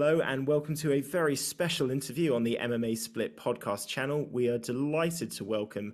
Hello and welcome to a very special interview on the MMA Split podcast channel. We are delighted to welcome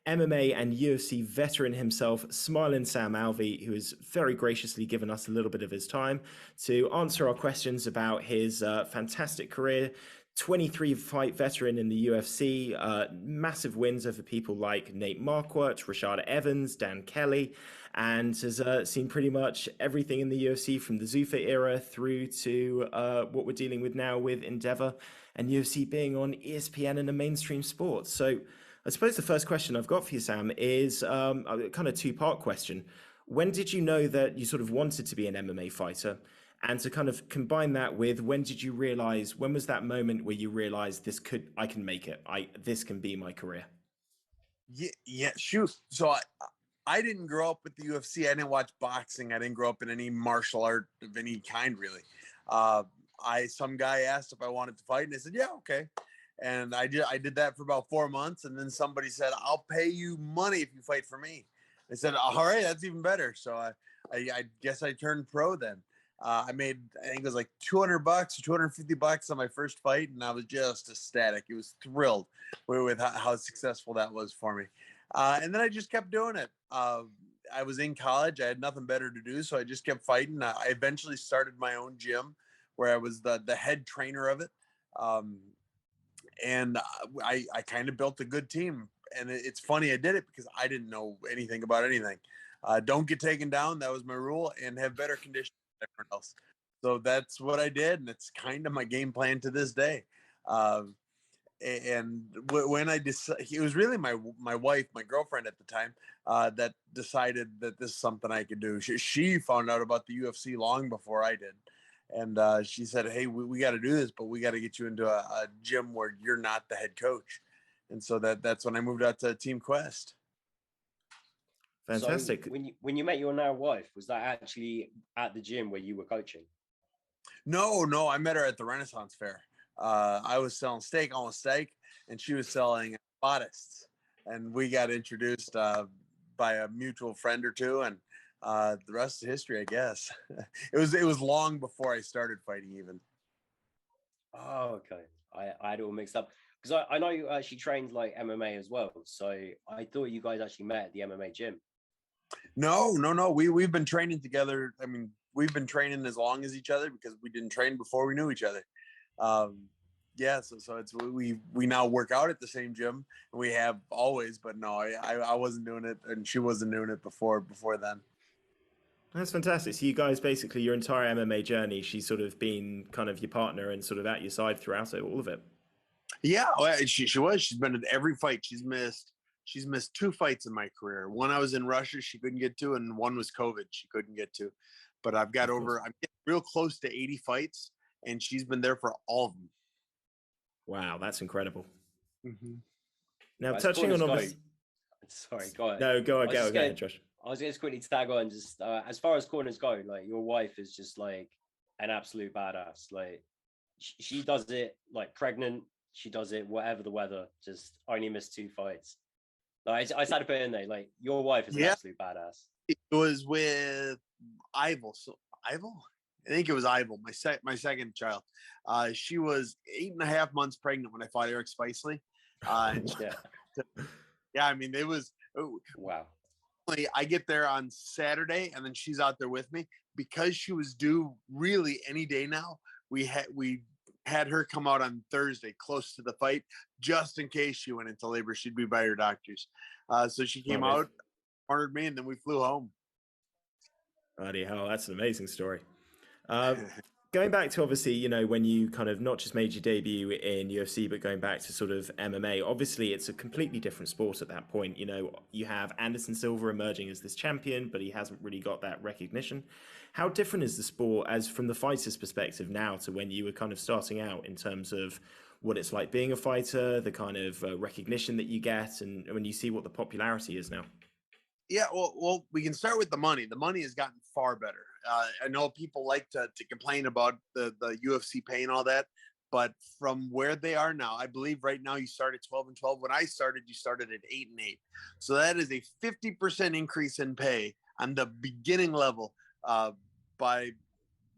MMA and UFC veteran himself, Smile'N Sam Alvey, who has very graciously given us a little bit of his time to answer our questions about his fantastic career. 23-fight veteran in the UFC, massive wins over people like Nate Marquardt, Rashad Evans, Dan Kelly, and has seen pretty much everything in the UFC from the Zuffa era through to what we're dealing with now with Endeavor and UFC being on ESPN and a mainstream sport. So I suppose the first question I've got for you, Sam, is a kind of two-part question. When did you know that you sort of wanted to be an MMA fighter? And to kind of combine that with, when did you realize, when was that moment where you realized I can make it, this can be my career? Yeah, shoot. So I didn't grow up with the UFC. I didn't watch boxing. I didn't grow up in any martial art of any kind, really. Some guy asked if I wanted to fight, and I said, yeah, okay. And I did that for about 4 months, and then somebody said, I'll pay you money if you fight for me. I said, all right, that's even better. So I guess I turned pro then. I made, I think it was like $200 or $250 on my first fight, and I was just ecstatic. It was thrilled with how successful that was for me. And then I just kept doing it. I was in college. I had nothing better to do, so I just kept fighting. I eventually started my own gym where I was the head trainer of it. And I kind of built a good team. And it's funny, I did it because I didn't know anything about anything. Don't get taken down. That was my rule, and have better conditions than everyone else. So that's what I did. And it's kind of my game plan to this day. And when I decided, it was really my wife, my girlfriend at the time, that decided that this is something I could do. She found out about the UFC long before I did. And she said, hey, we got to do this, but we got to get you into a gym where you're not the head coach. And so that's when I moved out to Team Quest. Fantastic. So when you met your now wife, was that actually at the gym where you were coaching? No, I met her at the Renaissance Fair. I was selling steak, and she was selling bodists. And we got introduced by a mutual friend or two, and the rest is history, I guess. It was long before I started fighting even. Oh, okay. I had it all mixed up because I know you actually trained like MMA as well. So I thought you guys actually met at the MMA gym. No. We've been training together. I mean, we've been training as long as each other because we didn't train before we knew each other. Yeah, so it's we now work out at the same gym, and we have always. But no, I wasn't doing it, and she wasn't doing it before then. That's fantastic. So you guys, basically your entire MMA journey, she's sort of been kind of your partner and sort of at your side throughout it, all of it. Yeah, well, she was. She's been at every fight. She's missed 2 fights in my career. One I was in Russia, she couldn't get to, and one was COVID, she couldn't get to. But I'm getting real close to 80 fights, and she's been there for all of them. Wow, that's incredible. Mm-hmm. Now, touching on obviously... Sorry, go ahead. No, go ahead, Josh. I was just quickly tag on, just as far as corners go, like your wife is just like an absolute badass. Like she does it like pregnant. She does it whatever the weather. Just only missed 2 fights. Like I just had to put it in there. Like your wife is an absolute badass. It was with Ivel. So Ivel, I think it was Ivel, my second child. She was 8.5 months pregnant when I fought Eric Spicely. Yeah, I mean, it was wow. I get there on Saturday, and then she's out there with me because she was due really any day now. We had her come out on Thursday, close to the fight, just in case she went into labor. She'd be by her doctors. So she came out, cornered me, and then we flew home. Bloody hell, that's an amazing story. Going back to obviously, when you kind of not just made your debut in UFC, but going back to sort of MMA, obviously it's a completely different sport at that point. You have Anderson Silva emerging as this champion, but he hasn't really got that recognition. How different is the sport as from the fighter's perspective now to when you were kind of starting out in terms of what it's like being a fighter, the kind of recognition that you get, and when you see what the popularity is now? Yeah, well, we can start with the money. The money has gotten far better. I know people like to complain about the UFC pay and all that, but from where they are now, I believe right now you start at 12-12. When I started, you started at 8-8. So that is a 50% increase in pay on the beginning level by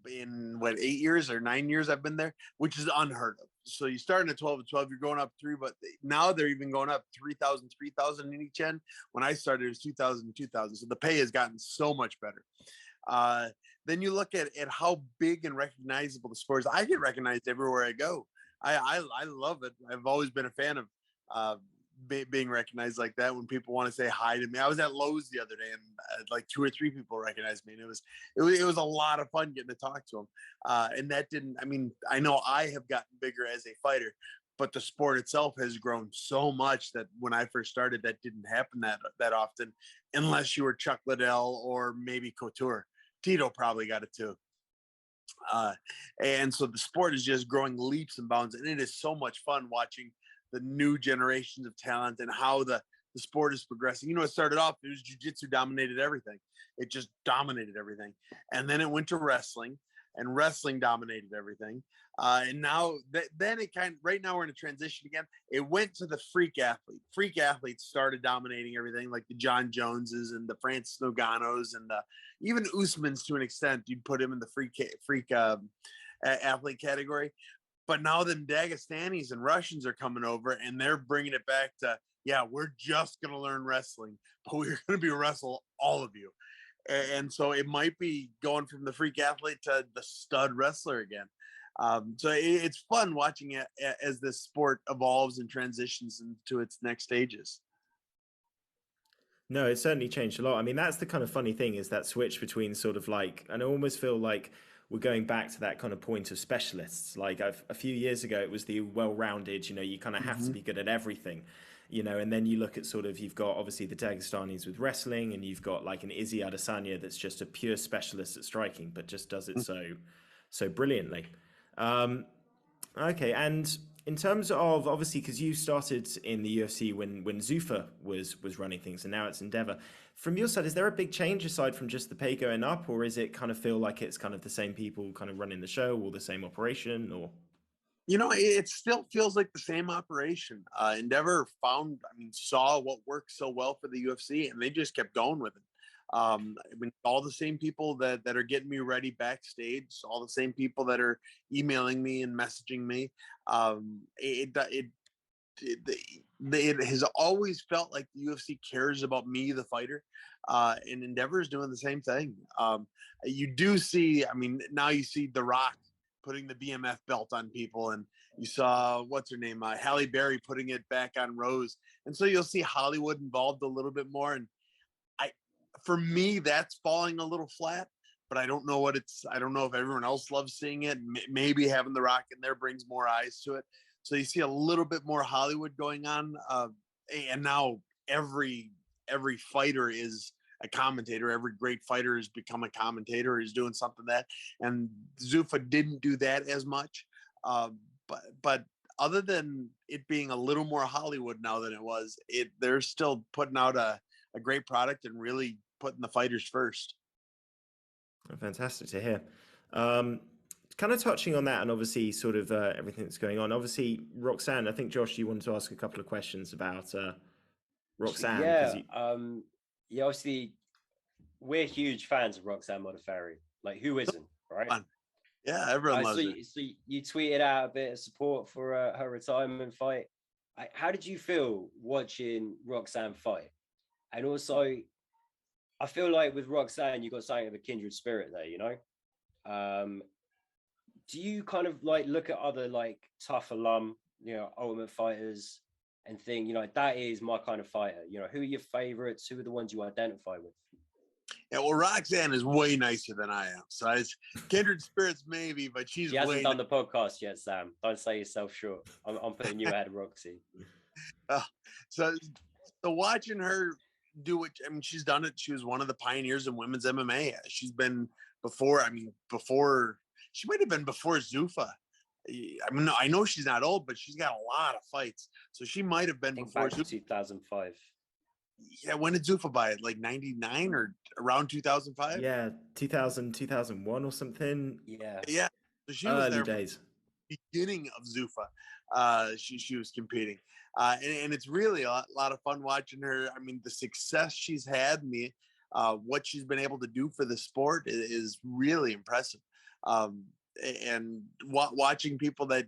in what 8 years or 9 years I've been there, which is unheard of. So you starting at 12 to 12, you're going up three, but now they're even going up 3,000 in each end. When I started, it was 2,000, 2,000. So the pay has gotten so much better. Then you look at how big and recognizable the sport is. I get recognized everywhere I go. I love it. I've always been a fan of being recognized like that when people want to say hi to me. I was at Lowe's the other day and like 2 or 3 people recognized me, and it was a lot of fun getting to talk to them. And that didn't. I mean, I know I have gotten bigger as a fighter, but the sport itself has grown so much that when I first started, that didn't happen that often, unless you were Chuck Liddell or maybe Couture. Tito probably got it too. And so the sport is just growing leaps and bounds, and it is so much fun watching the new generations of talent and how the sport is progressing. You know, it started off, it was jiu-jitsu dominated everything. It just dominated everything. And then it went to wrestling, and wrestling dominated everything. And now then it right now we're in a transition again. It went to the freak athlete. Freak athletes started dominating everything, like the John Joneses and the Francis Ngannou's and even Usman's to an extent. You'd put him in the freak athlete category. But now the Dagestanis and Russians are coming over, and they're bringing it back to, yeah, we're just going to learn wrestling, but we're going to be wrestle all of you. And so it might be going from the freak athlete to the stud wrestler again. So it's fun watching it as this sport evolves and transitions into its next stages. No, it's certainly changed a lot. I mean, that's the kind of funny thing, is that switch between sort of like, and I almost feel like we're going back to that kind of point of specialists. Like a few years ago, it was the well-rounded, you kind of have to be good at everything, and then you look at sort of, you've got obviously the Dagestanis with wrestling, and you've got like an Izzy Adesanya that's just a pure specialist at striking, but just does it so brilliantly. Okay, and in terms of, obviously, because you started in the UFC when Zuffa was running things, and now it's Endeavor. From your side, is there a big change aside from just the pay going up, or is it kind of feel like it's kind of the same people kind of running the show, or the same operation, or? It still feels like the same operation. Endeavor saw what worked so well for the UFC, and they just kept going with it. All the same people that are getting me ready backstage, all the same people that are emailing me and messaging me. It has always felt like the UFC cares about me, the fighter, and Endeavor is doing the same thing. You do see, now you see The Rock putting the BMF belt on people, and you saw, what's her name, Halle Berry putting it back on Rose. And so you'll see Hollywood involved a little bit more. And for me, that's falling a little flat, but I don't know I don't know if everyone else loves seeing it. Maybe having The Rock in there brings more eyes to it. So you see a little bit more Hollywood going on. And now every fighter is a commentator. Every great fighter has become a commentator, is doing something and Zuffa didn't do that as much. But other than it being a little more Hollywood now than it was, they're still putting out a great product and really putting the fighters first. Fantastic to hear. Kind of touching on that, and obviously sort of everything that's going on. Obviously, Roxanne, I think, Josh, you wanted to ask a couple of questions about Roxanne. Yeah, obviously, we're huge fans of Roxanne Modafferi. Like, who isn't, right? Yeah, everyone loves it. So you tweeted out a bit of support for her retirement fight. How did you feel watching Roxanne fight? And also, I feel like with Roxanne, you got something of a kindred spirit there, do you kind of like look at other like tough alum, Ultimate Fighters and think, that is my kind of fighter? Who are your favorites? Who are the ones you identify with? Yeah, well, Roxanne is way nicer than I am. So it's kindred spirits maybe, but she hasn't done the podcast yet, Sam. Don't sell yourself short. I'm putting you ahead of Roxy. So watching her do it, she's done it. She was one of the pioneers in women's MMA. She's been before she might have been before Zuffa. I know she's not old, but she's got a lot of fights. So she might have been before Zuffa. 2005. Yeah, when did Zuffa buy it? Like 99 or around 2005? Yeah, 2000, 2001 or something. Yeah. So she was there early days. Beginning of Zuffa. She was competing. And it's really a lot of fun watching her. The success she's had and what she's been able to do for the sport is really impressive. Um, and watching people that,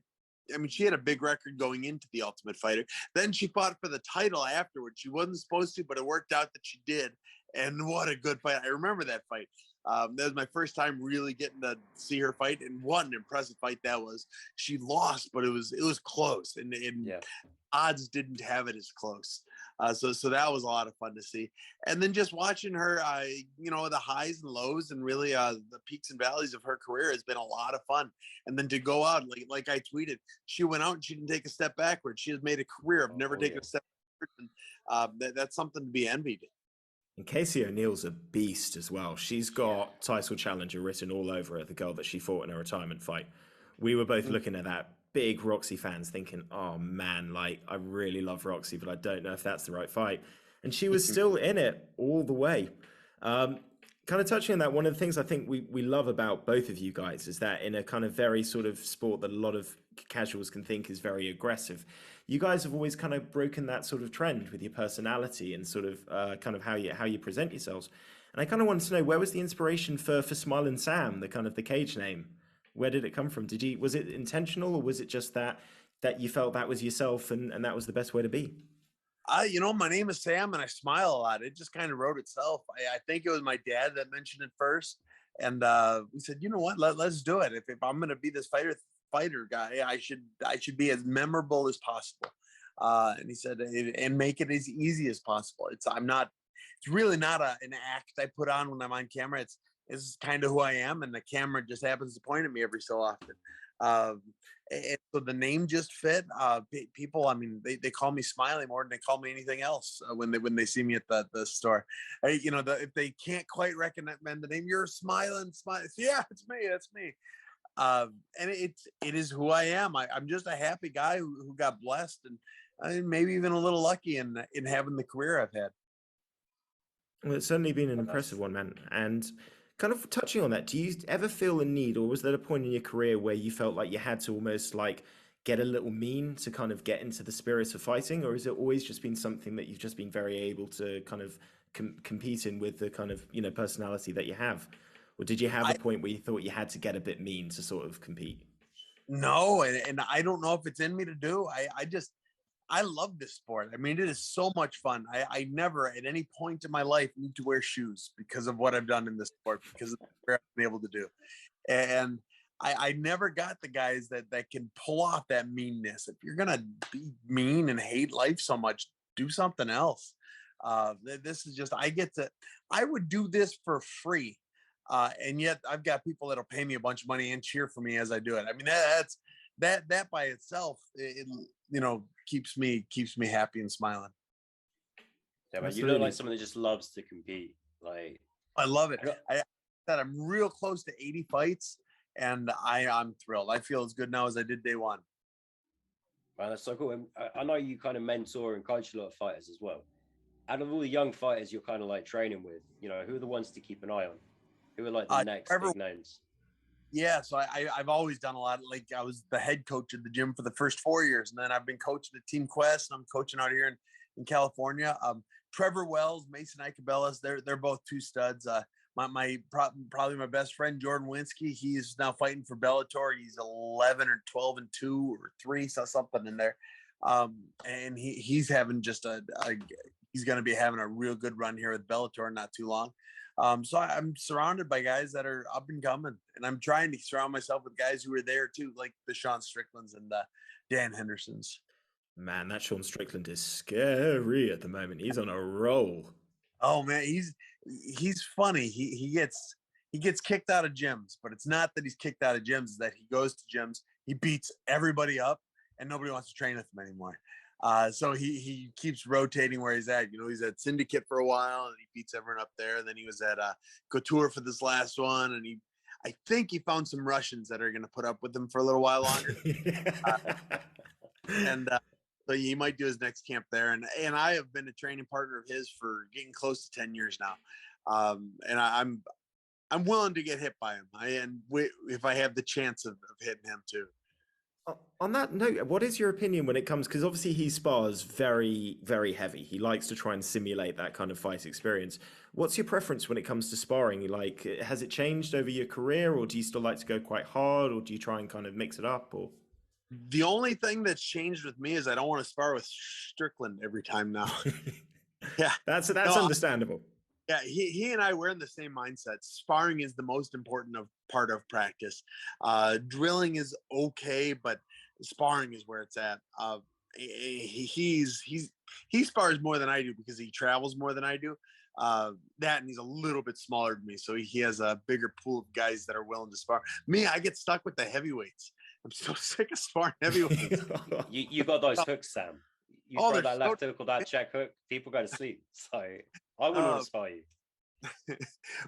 I mean, she had a big record going into the Ultimate Fighter. Then she fought for the title afterwards. She wasn't supposed to, but it worked out that she did. And what a good fight. I remember that fight. That was my first time really getting to see her fight, and what an impressive fight that was. She lost, but it was close, and Yeah. odds didn't have it as close. So that was a lot of fun to see. And then just watching her, the highs and lows, and really the peaks and valleys of her career has been a lot of fun. And then to go out, like I tweeted, she went out and she didn't take a step backwards. She has made a career of never taking a step backwards. And that's something to be envied. And Casey O'Neill's a beast as well. She's got title challenger written all over her, the girl that she fought in her retirement fight. We were both looking at that, big Roxy fans, thinking, oh man, like, I really love Roxy, but I don't know if that's the right fight. And she was still in it all the way. Kind of touching on that, one of the things I think we love about both of you guys is that in a kind of very sort of sport that a lot of casuals can think is very aggressive, you guys have always kind of broken that sort of trend with your personality and sort of kind of how you present yourselves. And I kind of wanted to know, where was the inspiration for Smile'N Sam, the kind of the cage name? Where did it come from? Was it intentional, or was it just that you felt that was yourself and that was the best way to be? My name is Sam and I smile a lot. It just kind of wrote itself. I think it was my dad that mentioned it first. And we said, you know what, let's do it. If I'm going to be this fighter guy, I should be as memorable as possible. And he said, and make it as easy as possible. It's really not an act I put on when I'm on camera. It's kind of who I am. And the camera just happens to point at me every so often. And so the name just fit. People, I mean, they call me Smiley more than they call me anything else when they see me at the store. If they can't quite recognize the name, you're Smile'N Smile. Yeah, it's me. That's me. And it is who I am. I'm just a happy guy who got blessed and maybe even a little lucky in having the career I've had. Well, it's certainly been an impressive one, man. And kind of touching on that, do you ever feel a need, or was there a point in your career where you felt like you had to almost like get a little mean to kind of get into the spirit of fighting, or has it always just been something that you've just been very able to kind of compete in with the kind of personality that you have, or did you have a point where you thought you had to get a bit mean to sort of compete? No, and I don't know if it's in me to do. I love this sport. I mean, it is so much fun. I never at any point in my life need to wear shoes because of what I've done in this sport, because of what I've been able to do. And I never got the guys that can pull off that meanness. If you're going to be mean and hate life so much, do something else. This is just, I would do this for free. And yet I've got people that'll pay me a bunch of money and cheer for me as I do it. I mean, that by itself, keeps me happy and smiling. Yeah, but you look like someone that just loves to compete. Like, I love it. I'm real close to 80 fights, and I'm thrilled. I feel as good now as I did day one. Man, that's so cool. I know you kind of mentor and coach a lot of fighters as well. Out of all the young fighters you're kind of like training with, who are the ones to keep an eye on? Who are like the next big names? Yeah, so I've always done a lot. Like, I was the head coach of the gym for the first 4 years, and then I've been coaching at Team Quest, and I'm coaching out here in California. Trevor Wells, Mason Icabellas, they're both two studs. Probably my best friend Jordan Winsky. He's now fighting for Bellator. He's 11 or 12-2 or 3, so something in there. And he's having just he's going to be having a real good run here with Bellator not too long. So I'm surrounded by guys that are up and coming, and I'm trying to surround myself with guys who are there too, like the Sean Stricklands and Dan Hendersons. Man, that Sean Strickland is scary at the moment. He's on a roll. Oh man, he's funny. He gets kicked out of gyms, but it's not that he's kicked out of gyms. It's that he goes to gyms, he beats everybody up, and nobody wants to train with him anymore. So he keeps rotating where he's at. He's at Syndicate for a while, and he beats everyone up there. And then he was at Couture for this last one, and I think he found some Russians that are going to put up with him for a little while longer. So he might do his next camp there. And I have been a training partner of his for getting close to 10 years now. And I'm willing to get hit by him. If I have the chance of hitting him too. On that note, what is your opinion when it comes? Because obviously he spars very, very heavy. He likes to try and simulate that kind of fight experience. What's your preference when it comes to sparring? Like, has it changed over your career, or do you still like to go quite hard, or do you try and kind of mix it up? Or The only thing that's changed with me is I don't want to spar with Strickland every time now. Yeah. that's No, understandable. yeah, he and I were in the same mindset. Sparring is the most important part of practice. Drilling is okay, but sparring is where it's at. He spars more than I do because he travels more than I do. That and he's a little bit smaller than me, so he has a bigger pool of guys that are willing to spar. Me, I get stuck with the heavyweights. I'm so sick of sparring heavyweights. You got those hooks, Sam. You Oh, throw they're that left hook or that check hook, people go to sleep. So I wouldn't want uh, to spar you.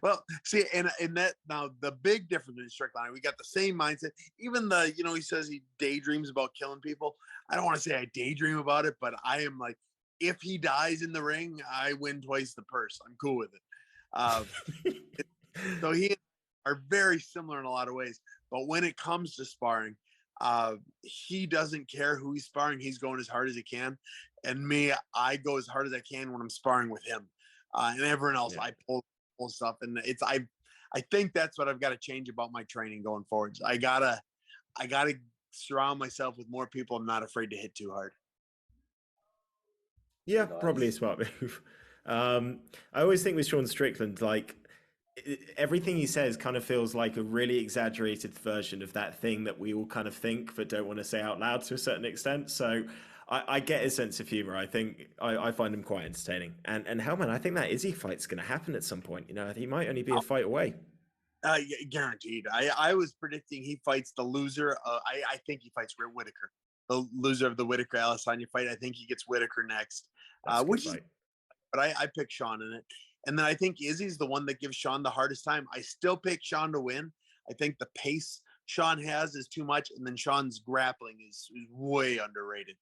well, see, and that now the big difference in Strickland, we got the same mindset. Even he says he daydreams about killing people. I don't want to say I daydream about it, but I am like, if he dies in the ring, I win twice the purse. I'm cool with it. Uh, so he are very similar in a lot of ways. But when it comes to sparring, he doesn't care who he's sparring. He's going as hard as he can. And me, I go as hard as I can when I'm sparring with him. And everyone else, Yeah. I pull stuff. And I think that's what I've got to change about my training going forward. I gotta surround myself with more people I'm not afraid to hit too hard. Yeah, Nice. probably a smart move. I always think with Sean Strickland, like everything he says kind of feels like a really exaggerated version of that thing that we all kind of think but don't want to say out loud to a certain extent. So I get his sense of humor. I think I find him quite entertaining. And Hellman, I think that Izzy fight's going to happen at some point. You know, he might only be a fight away. Guaranteed. I was predicting he fights the loser. I think he fights Whitaker, the loser of the Whitaker Alessandro fight. I think he gets Whitaker next, That's a good which is, fight. but I pick Sean in it. And then I think Izzy's the one that gives Sean the hardest time. I still pick Sean to win. I think the pace Sean has is too much, and then Sean's grappling is way underrated.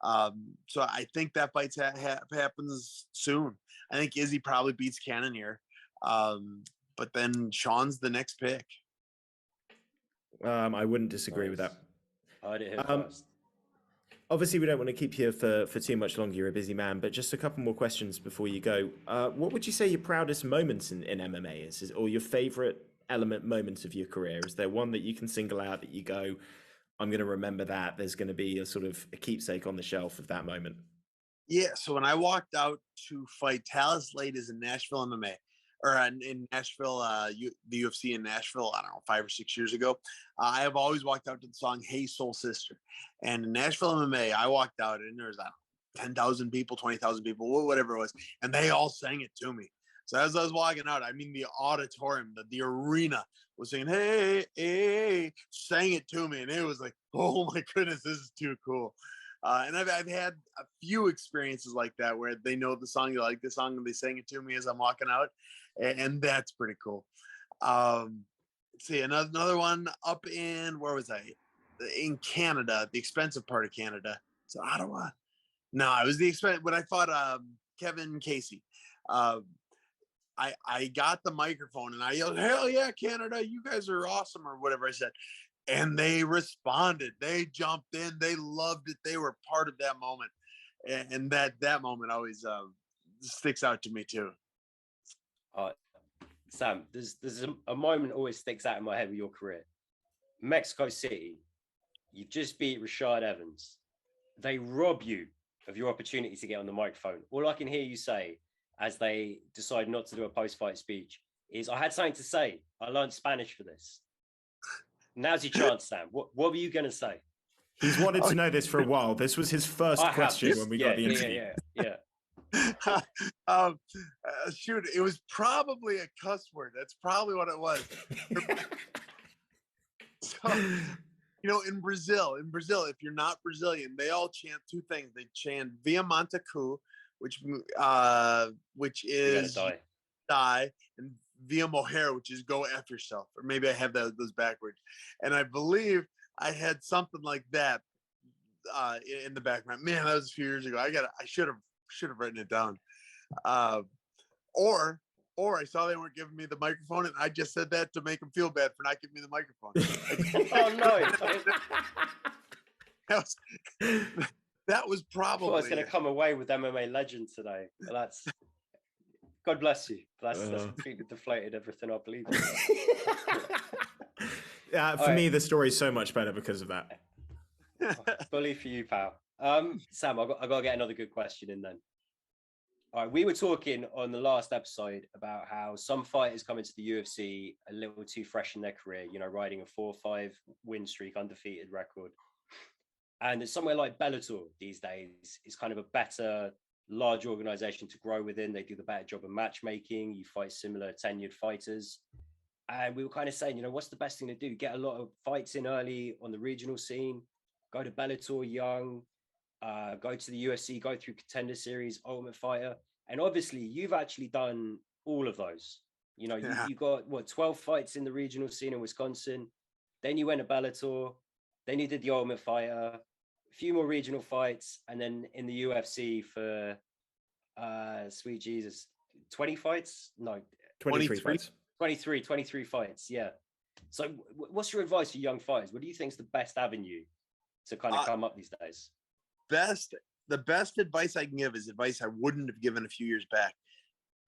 So I think that fight happens soon. I think Izzy probably beats Cannonier. But then Sean's the next pick. I wouldn't disagree with that. I heard it here first. Obviously, we don't want to keep you for too much longer. You're a busy man, but just a couple more questions before you go. What would you say your proudest moments in MMA is, or your favorite moment of your career? Is there one that you can single out that you go, I'm going to remember that? There's going to be a sort of a keepsake on the shelf of that moment. Yeah. So when I walked out to fight Talis Laitis in Nashville MMA, or in Nashville, the UFC in Nashville, I don't know, 5 or 6 years ago, I have always walked out to the song "Hey Soul Sister." And in Nashville MMA, I walked out and there was 10,000 people, 20,000 people, whatever it was, and they all sang it to me. So as I was walking out, I mean, the auditorium, the arena was saying, "Hey, hey," sang it to me, and it was like, oh my goodness, this is too cool. And I've had a few experiences like that where they know the song, you like the song, and they sing it to me as I'm walking out, and that's pretty cool. Let's see, another one up in, where was I? In Canada, the expensive part of Canada. So Ottawa. No, it was the expensive when I fought Kevin Casey. I got the microphone and I yelled, "Hell yeah, Canada, you guys are awesome," or whatever I said. And they responded. They jumped in. They loved it. They were part of that moment. And that moment always sticks out to me too. Sam, there's a moment always sticks out in my head with your career. Mexico City, you've just beat Rashad Evans. They rob you of your opportunity to get on the microphone. All I can hear you say as they decide not to do a post-fight speech is, "I had something to say. I learned Spanish for this." Now's your chance, Sam. What were you going to say? He's wanted to know this for a while. This was his first question when we got the interview. Yeah. Shoot, it was probably a cuss word. That's probably what it was. So, in Brazil, if you're not Brazilian, they all chant two things. They chant "Via Montacu," which is die, and "Via Moher," which is "go F yourself." Or maybe I have those backwards. And I believe I had something like that in the background. Man, that was a few years ago. I should have written it down. Or I saw they weren't giving me the microphone, and I just said that to make them feel bad for not giving me the microphone. Oh no! that was I thought I was probably going to come away with MMA legend today. But that's God bless you. That's completely deflated everything I believe in. For me, the story is so much better because of that. Bully for you, pal. Sam, I got to get another good question in then. All right, we were talking on the last episode about how some fighters come into the UFC a little too fresh in their career, you know, riding a 4-5 win streak, undefeated record. And somewhere like Bellator these days is kind of a better, large organization to grow within. They do the better job of matchmaking. You fight similar tenured fighters. And we were kind of saying, you know, what's the best thing to do? Get a lot of fights in early on the regional scene, go to Bellator young, go to the UFC, go through Contender Series, Ultimate Fighter. And obviously, you've actually done all of those. You know, you got, 12 fights in the regional scene in Wisconsin. Then you went to Bellator. Then you did the Ultimate Fighter, a few more regional fights. And then in the UFC for, sweet Jesus, 20 fights? No. 23 fights. 23 fights, yeah. So what's your advice for young fighters? What do you think is the best avenue to kind of come up these days? The best advice I can give is advice I wouldn't have given a few years back.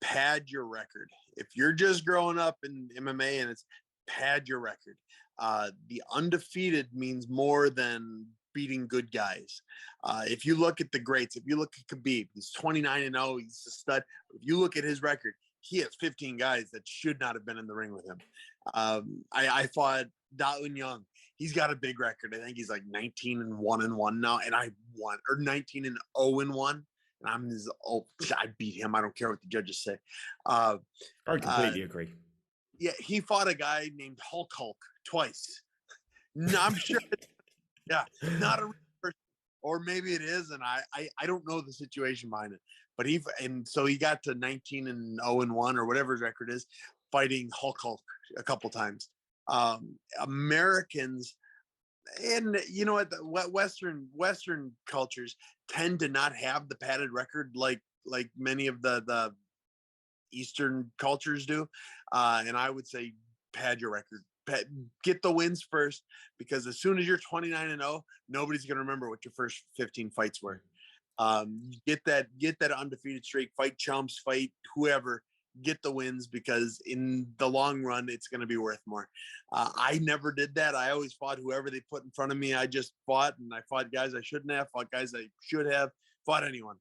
Pad your record. If you're just growing up in MMA and it's pad your record. The undefeated means more than beating good guys. If you look at the greats, if you look at Khabib, he's 29-0, he's a stud. If you look at his record, he has 15 guys that should not have been in the ring with him. I fought Da Un Young. He's got a big record. I think he's like 19-1-1 now, and I won, or 19-0-1. And I beat him. I don't care what the judges say. I completely agree. Yeah, he fought a guy named Hulk twice. No, I'm sure. Yeah, not a real person, or maybe it is, and I don't know the situation behind it. But so he got to 19-0-1 or whatever his record is, fighting Hulk a couple times. Americans, and you know what, Western cultures tend to not have the padded record like many of the Eastern cultures do. And I would say pad your record. Get the wins first, because as soon as you're 29-0, nobody's going to remember what your first 15 fights were. Get that undefeated streak, fight chumps, fight whoever, get the wins, because in the long run, it's going to be worth more. I never did that. I always fought whoever they put in front of me. I just fought, and I fought guys I shouldn't have, fought guys I should have, fought anyone.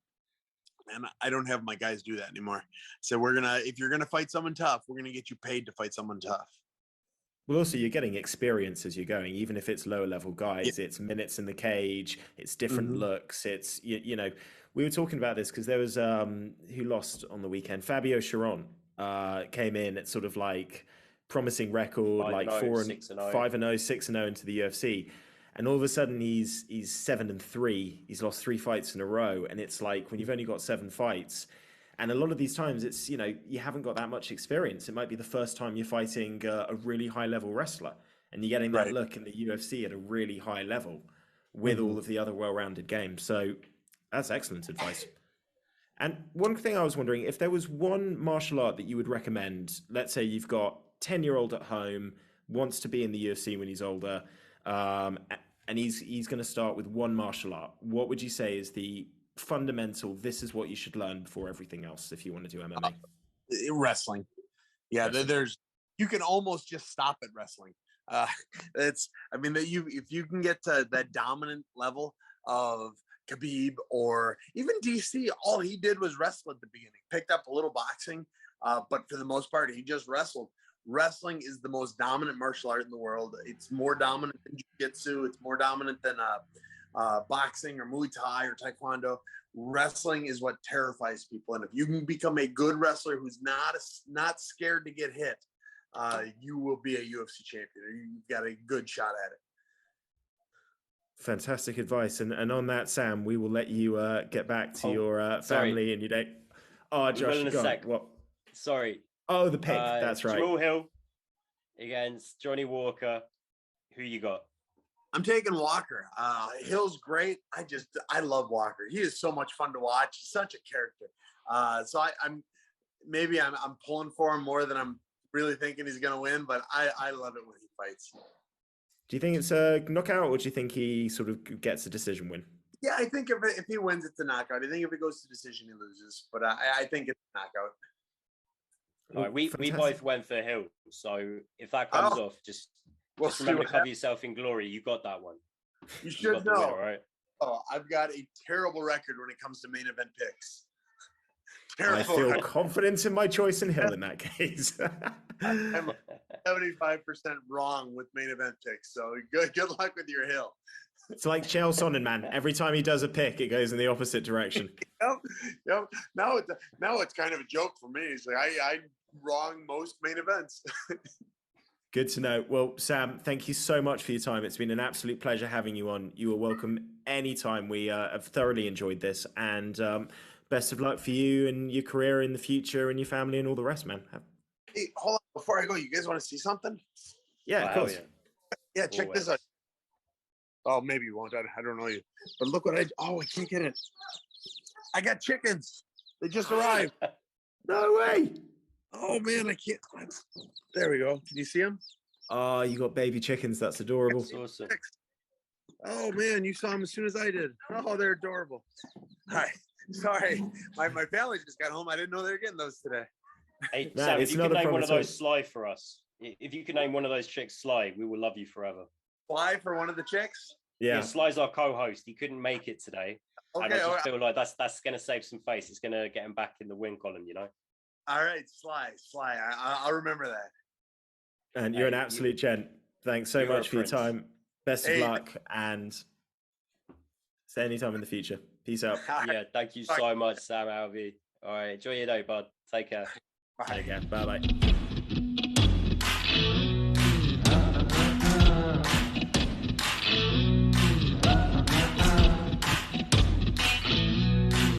And I don't have my guys do that anymore. So if you're going to fight someone tough, we're going to get you paid to fight someone tough. Well, also, you're getting experience as you're going, even if it's lower level guys. Yeah. It's minutes in the cage. It's different looks. It's, you know, we were talking about this because there was, who lost on the weekend? Fabio Chiron came in at sort of like promising record, 5-0, 6-0 into the UFC. And all of a sudden he's 7-3. He's lost 3 fights in a row. And it's like, when you've only got 7 fights, and a lot of these times it's, you know, you haven't got that much experience. It might be the first time you're fighting a really high level wrestler, and you're getting that look in the UFC at a really high level with all of the other well-rounded games. So that's excellent advice. And one thing I was wondering, if there was one martial art that you would recommend, let's say you've got 10-year-old at home, wants to be in the UFC when he's older, and he's going to start with one martial art. What would you say is the fundamental, this is what you should learn before everything else if you want to do MMA? Wrestling. Yeah, you can almost just stop at wrestling. If you can get to that dominant level of Khabib or even DC, all he did was wrestle at the beginning, picked up a little boxing, but for the most part, he just wrestled. Wrestling is the most dominant martial art in the world. It's more dominant than jiu-jitsu. It's more dominant than boxing or Muay Thai or Taekwondo. Wrestling is what terrifies people. And if you can become a good wrestler who's not scared to get hit, you will be a UFC champion. You've got a good shot at it. Fantastic advice. And on that, Sam, we will let you get back to your family and your day. Oh, Josh, what? Sorry. Oh, the pick. That's right. Jamul Hill against Johnny Walker. Who you got? I'm taking Walker. Hill's great. I love Walker. He is so much fun to watch. He's such a character. So I'm pulling for him more than I'm really thinking he's going to win, but I love it when he fights. Do you think it's a knockout, or do you think he sort of gets a decision win? Yeah, I think if he wins, it's a knockout. I think if it goes to decision, he loses. But I think it's a knockout. All right, we both went for Hill, so if that comes off, just remember to cover yourself in glory. You got that one. You should know. Winner, right? Oh, I've got a terrible record when it comes to main event picks. I feel confident in my choice in Hill in that case. I'm 75% wrong with main event picks, so good luck with your Hill. It's like Chael Sonnen, man. Every time he does a pick, it goes in the opposite direction. Yep. Now it's kind of a joke for me. It's like I wrong most main events. Good to know. Well, Sam, thank you so much for your time. It's been an absolute pleasure having you on. You are welcome anytime. We have thoroughly enjoyed this, and best of luck for you and your career in the future and your family and all the rest, man. Hey, hold on. Before I go, you guys want to see something? Yeah, of course. Yeah, check this out. Oh, maybe you won't. I don't know you. But look what I can't get it. I got chickens. They just arrived. No way. Oh, man, I can't. There we go. Can you see them? Oh, you got baby chickens. That's adorable. That's awesome. Oh, man, you saw them as soon as I did. Oh, they're adorable. Hi. Sorry. My family just got home. I didn't know they were getting those today. Hey, Sam, if you could name one of those Sly for us. If you could name one of those chicks Sly, we will love you forever. Sly for one of the chicks? Yeah. Sly's our co-host. He couldn't make it today. Okay, and I just feel like that's going to save some face. It's going to get him back in the win column, you know? All right, Sly. I'll remember that. And you're an absolute gent. Thanks so much for your time. Best of luck, and say anytime in the future. Peace out. Yeah, thank you so much, Sam Alvey. All right, enjoy your day, bud. Take care. Bye. Take care. Bye-bye.